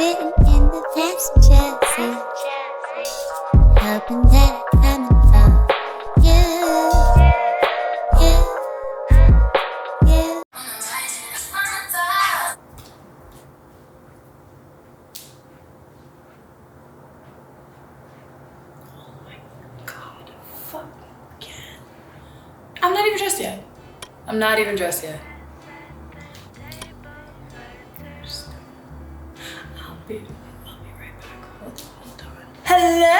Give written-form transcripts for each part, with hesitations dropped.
sitting in the passenger seat, hoping that I'm coming for you, you, you. Oh my God, fuck again. I'm not even dressed yet. I'm not even dressed yet. I'll be right back. Hold on. Hello!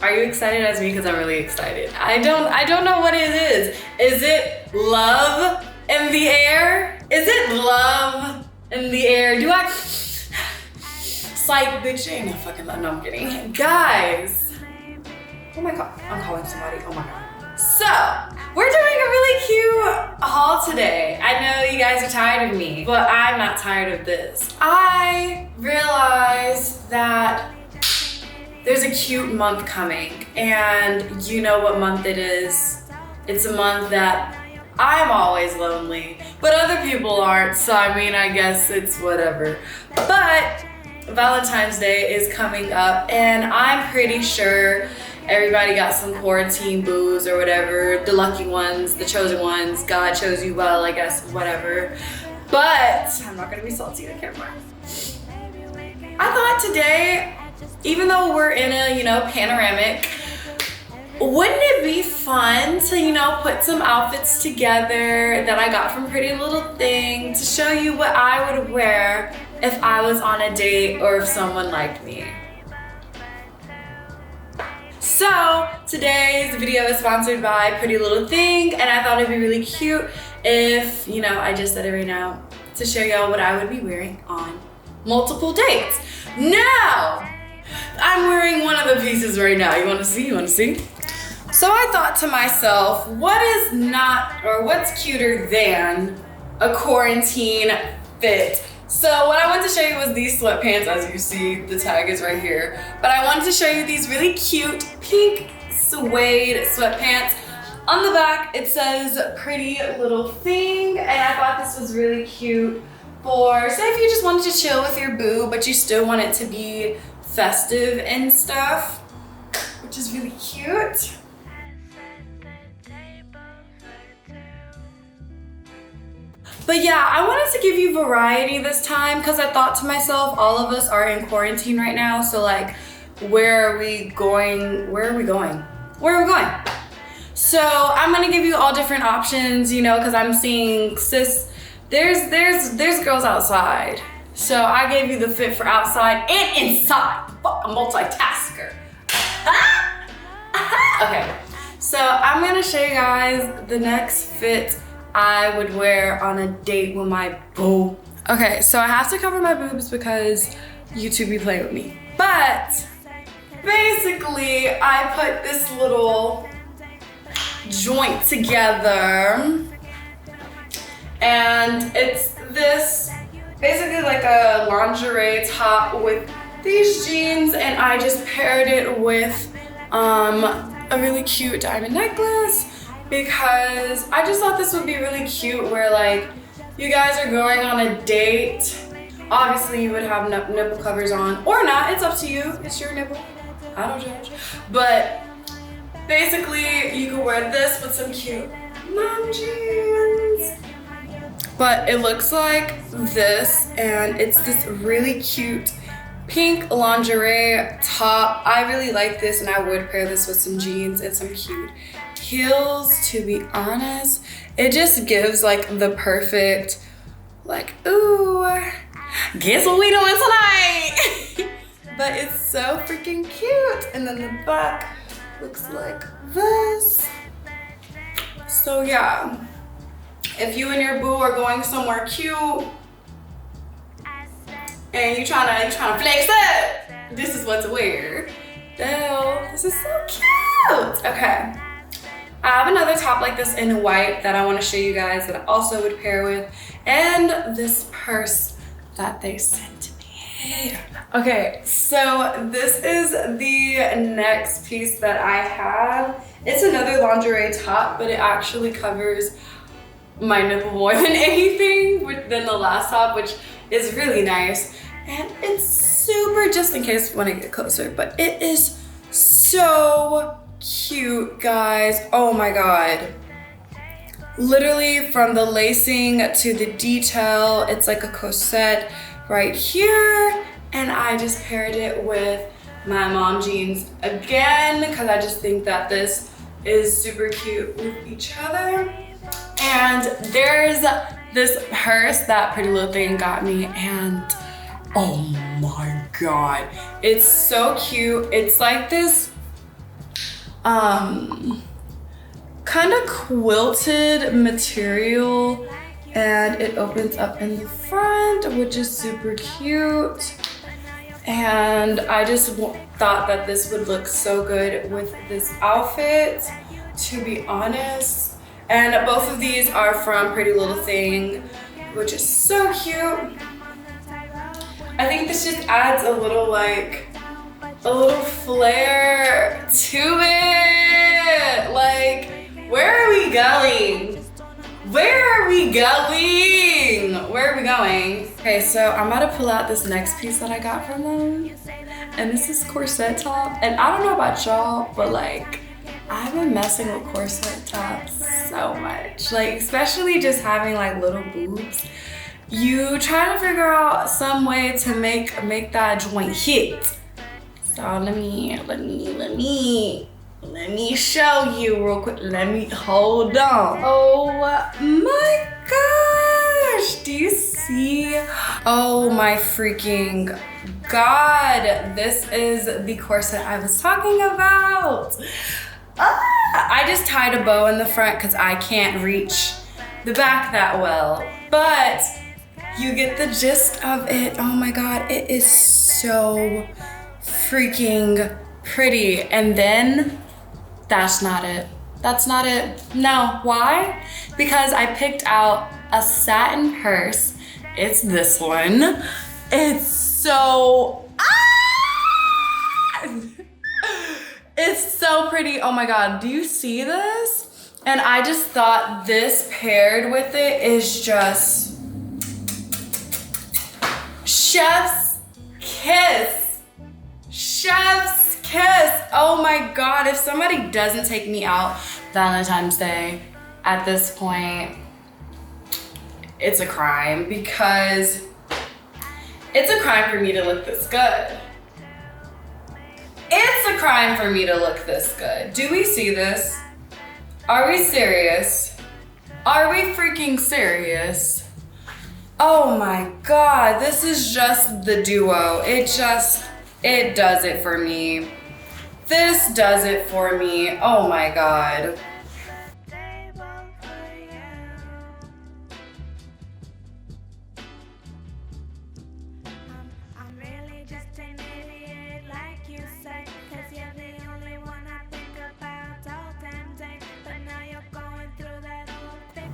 Are you excited as me? Because I'm really excited. I don't know what it is. Is it love in the air? Is it love in the air? Do I? Psych, bitch, ain't no fucking love. No, I'm kidding. Guys. Oh my God, I'm calling somebody. Oh my God. So, we're doing a really cute haul today. I know you guys are tired of me, but I'm not tired of this. I realized that there's a cute month coming, and you know what month it is. It's a month that I'm always lonely, but other people aren't, so I mean, I guess it's whatever. But Valentine's Day is coming up, and I'm pretty sure everybody got some quarantine booze or whatever. The lucky ones, the chosen ones, God chose you well, I guess, whatever. But I'm not gonna be salty on camera. I thought today, even though we're in a, panoramic, wouldn't it be fun to, put some outfits together that I got from Pretty Little Thing to show you what I would wear if I was on a date or if someone liked me. So today's video is sponsored by Pretty Little Thing, and I thought it'd be really cute if, I just said it right now, to show y'all what I would be wearing on multiple dates. Now, I'm wearing one of the pieces right now. You wanna see? So I thought to myself, what's cuter than a quarantine fit? So what I wanted to show you was these sweatpants. As you see, the tag is right here. But I wanted to show you these really cute pink suede sweatpants. On the back, it says Pretty Little Thing, and I thought this was really cute for, say if you just wanted to chill with your boo, but you still want it to be festive and stuff, which is really cute. But yeah, I wanted to give you variety this time because I thought to myself, all of us are in quarantine right now. So like, where are we going? So I'm gonna give you all different options, because I'm seeing there's girls outside. So I gave you the fit for outside and inside. Fuck, a multitasker. Okay, so I'm gonna show you guys the next fit I would wear on a date with my boo. Okay, so I have to cover my boobs because YouTube be playing with me. But basically, I put this little joint together, and it's this basically like a lingerie top with these jeans, and I just paired it with a really cute diamond necklace, because I just thought this would be really cute where like you guys are going on a date. Obviously you would have nipple covers on or not, it's up to you, it's your nipple, I don't judge. But basically you could wear this with some cute mom jeans. But it looks like this, and it's this really cute pink lingerie top. I really like this, and I would pair this with some jeans and some cute heels, to be honest. It just gives like the perfect, like, ooh, guess what we doing tonight? But it's so freaking cute. And then the back looks like this. So yeah, if you and your boo are going somewhere cute and you trying to flex up, this is what to wear. Ew, this is so cute. Okay. I have another top like this in white that I want to show you guys that I also would pair with, and this purse that they sent me. Okay, so this is the next piece that I have. It's another lingerie top, but it actually covers my nipple more than anything than the last top, which is really nice. And it's super, just in case when I get closer, but it is so cute, guys. Oh my God. Literally from the lacing to the detail, it's like a corset right here. And I just paired it with my mom jeans again, because I just think that this is super cute with each other. And there's this purse that Pretty Little Thing got me, and oh my God, it's so cute. It's like this kind of quilted material, and it opens up in the front, which is super cute. And I just thought that this would look so good with this outfit, to be honest. And both of these are from Pretty Little Thing, which is so cute. I think this just adds a little flair to it. Like, where are we going? Where are we going? Where are we going? Okay, so I'm about to pull out this next piece that I got from them. And this is corset top. And I don't know about y'all, but like, I've been messing with corset tops so much. Like, especially just having like little boobs. You try to figure out some way to make that joint hit. So let me show you real quick. Let me hold on. Oh my gosh, do you see? Oh my freaking God, this is the corset I was talking about. I just tied a bow in the front because I can't reach the back that well, but you get the gist of it. Oh my God, it is so freaking pretty. And then that's not it. That's not it. No, why? Because I picked out a satin purse. It's this one. It's so, it's so pretty. Oh my God, do you see this? And I just thought this paired with it is just chef's kiss. Chef's kiss. Oh my God, if somebody doesn't take me out Valentine's Day at this point, it's a crime, because it's a crime for me to look this good. It's a crime for me to look this good. Do we see this? Are we serious? Are we freaking serious? Oh my God, this is just the duo. It does it for me. This does it for me. Oh my God.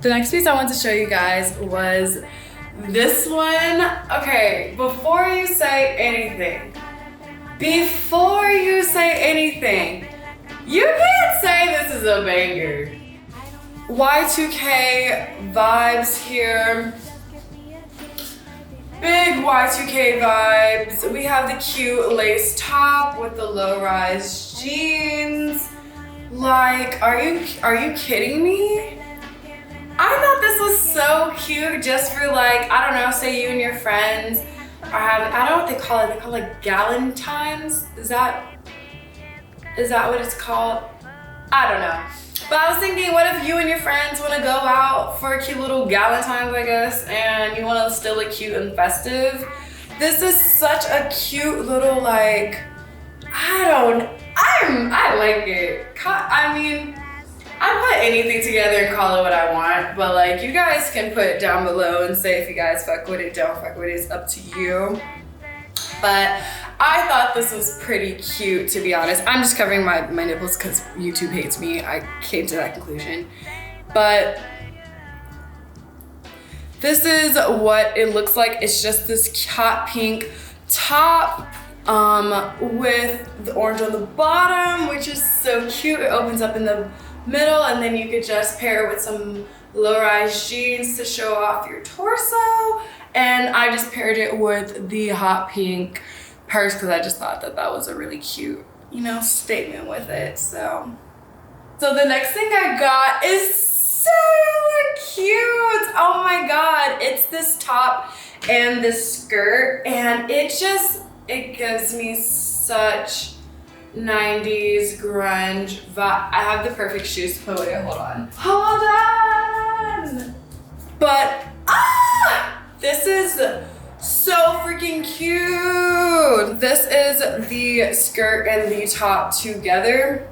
The next piece I want to show you guys was this one. Okay, before you say anything, you can't say this is a banger. Y2K vibes here. Big Y2K vibes. We have the cute lace top with the low-rise jeans. Like, are you kidding me? I thought this was so cute just for like, I don't know, say you and your friends are having, I don't know what they call it. They call it like galentines. Is that what it's called? I don't know. But I was thinking, what if you and your friends want to go out for a cute little galentines, I guess, and you want to still look cute and festive? This is such a cute little like, I like it. I mean, I put anything together and call it what I want, but like, you guys can put it down below and say if you guys fuck with it, don't fuck with it, it's up to you. But I thought this was pretty cute, to be honest. I'm just covering my nipples because YouTube hates me. I came to that conclusion. But this is what it looks like. It's just this hot pink top with the orange on the bottom, which is so cute. It opens up in the middle, and then you could just pair it with some low-rise jeans to show off your torso. And I just paired it with the hot pink purse because I just thought that that was a really cute, you know, statement with it. So the next thing I got is so cute. Oh my God. It's this top and this skirt, and it gives me such 90s grunge vibe. I have the perfect shoes. Oh wait, hold on. But this is so freaking cute. This is the skirt and the top together.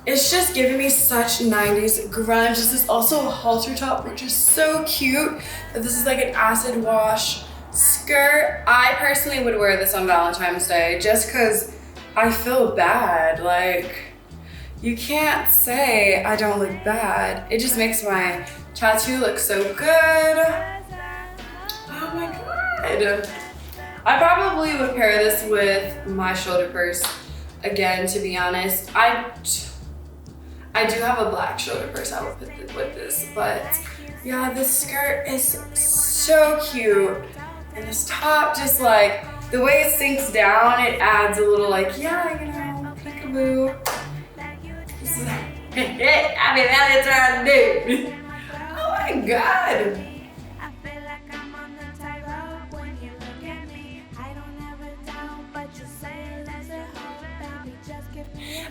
It's just giving me such 90s grunge. This is also a halter top, which is so cute. But this is like an acid wash skirt. I personally would wear this on Valentine's Day just because I feel bad. Like, you can't say I don't look bad. It just makes my tattoo look so good. Oh my God. I probably would pair this with my shoulder purse again, to be honest. I do have a black shoulder purse I would put with this, but yeah, this skirt is so cute. And this top, just like, the way it sinks down, it adds a little like, yeah, you know, peekaboo. Happy Valentine's Day. Oh my God.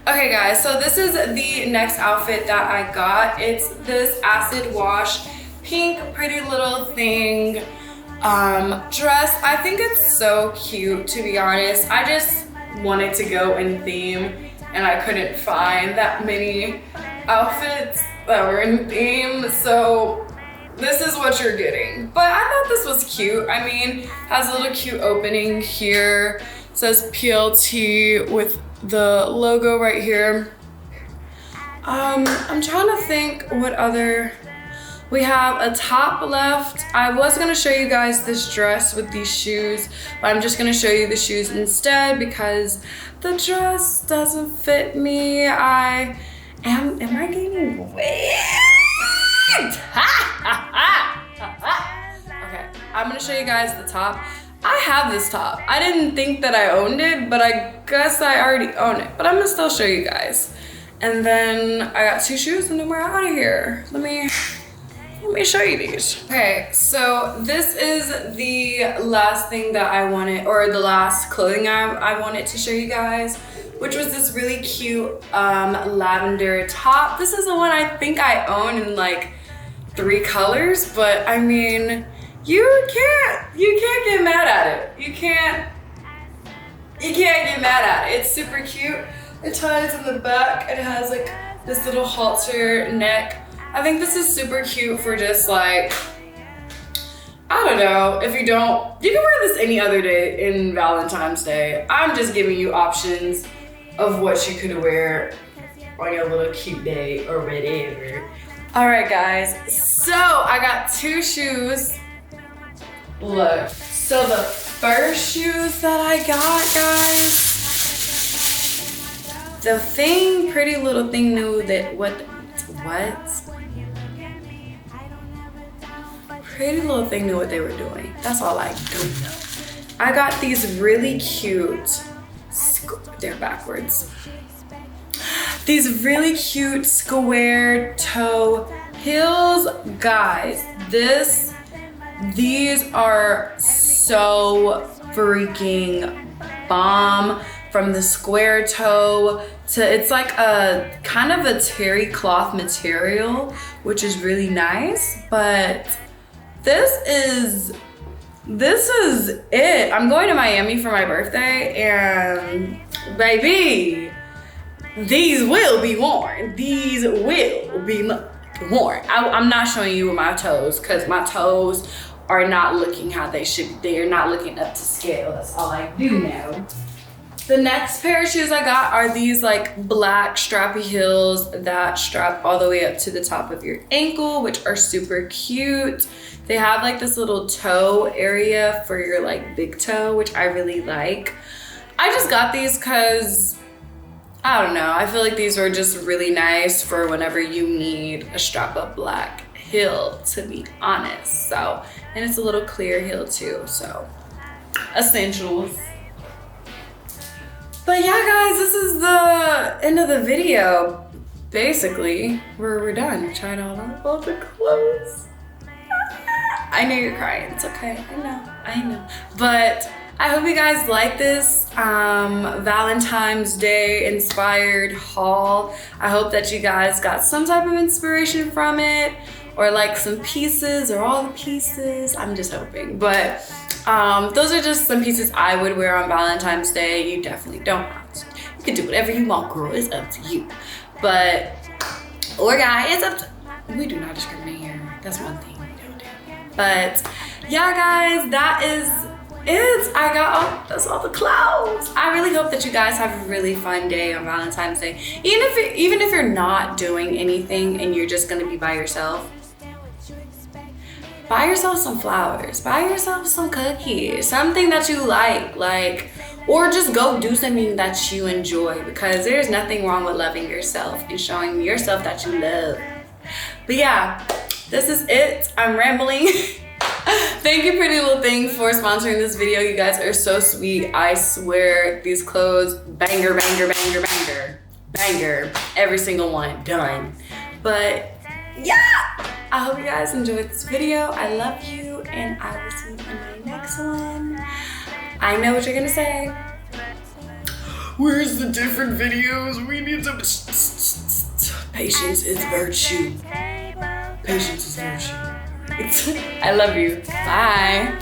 Okay guys, so this is the next outfit that I got. It's this acid wash pink Pretty Little Thing dress. I think it's so cute, to be honest. I just wanted to go in theme and I couldn't find that many outfits that were in theme, so this is what you're getting. But I thought this was cute. I mean, it has a little cute opening here. It says PLT with the logo right here. I'm trying to think what other, we have a top left. I was gonna show you guys this dress with these shoes, but I'm just gonna show you the shoes instead because the dress doesn't fit me. Am I gaining weight? Okay, I'm gonna show you guys the top. I have this top. I didn't think that I owned it, but I guess I already own it. But I'm gonna still show you guys. And then I got two shoes and then we're out of here. Let me show you these. Okay, so this is the last thing that I wanted, or the last clothing I wanted to show you guys, which was this really cute lavender top. This is the one I think I own in like 3 colors, but I mean, you can't get mad at it. You can't get mad at it. It's super cute. It ties in the back. It has like this little halter neck. I think this is super cute for just like, I don't know, if you can wear this any other day in Valentine's Day. I'm just giving you options of what you could wear on your little cute day or whatever. All right guys, so I got 2 shoes. Look, so the first shoes that I got, guys, the thing, Pretty Little Thing knew that what? Pretty Little Thing knew what they were doing. That's all I do know. I got these really cute, they're backwards. These really cute square toe heels. Guys, these are so freaking bomb. From the square toe to, it's like a kind of a terry cloth material, which is really nice, but this is it. I'm going to Miami for my birthday and baby, these will be worn. These will be worn. I'm not showing you my toes because my toes are not looking how they should. They are not looking up to scale. That's all I do know. The next pair of shoes I got are these like black strappy heels that strap all the way up to the top of your ankle, which are super cute. They have like this little toe area for your like big toe, which I really like. I just got these because I don't know. I feel like these were just really nice for whenever you need a strap up black heel, to be honest. So, and it's a little clear heel too, so essentials. But yeah, guys, this is the end of the video. Basically, we're done. We tried on all the clothes. I know you're crying. It's okay. I know. But I hope you guys like this Valentine's Day inspired haul. I hope that you guys got some type of inspiration from it, or like some pieces or all the pieces. I'm just hoping. But those are just some pieces I would wear on Valentine's Day. You definitely don't have to. You can do whatever you want, girl. It's up to you. But, or guy, it's up to, we do not discriminate here. That's one thing we don't do. But yeah, guys, that is it. That's all the clothes. I really hope that you guys have a really fun day on Valentine's Day. Even if you're not doing anything and you're just gonna be by yourself, buy yourself some flowers, buy yourself some cookies, something that you like, or just go do something that you enjoy, because there's nothing wrong with loving yourself and showing yourself that you love. But yeah, this is it. I'm rambling. Thank you, Pretty Little Thing, for sponsoring this video. You guys are so sweet. I swear these clothes, banger, banger, banger, banger, banger. Every single one, done. But yeah, I hope you guys enjoyed this video. I love you, and I will see you in my next one. I know what you're gonna say. Where's the different videos? We need some. Patience is virtue. Patience is virtue. I love you. Bye.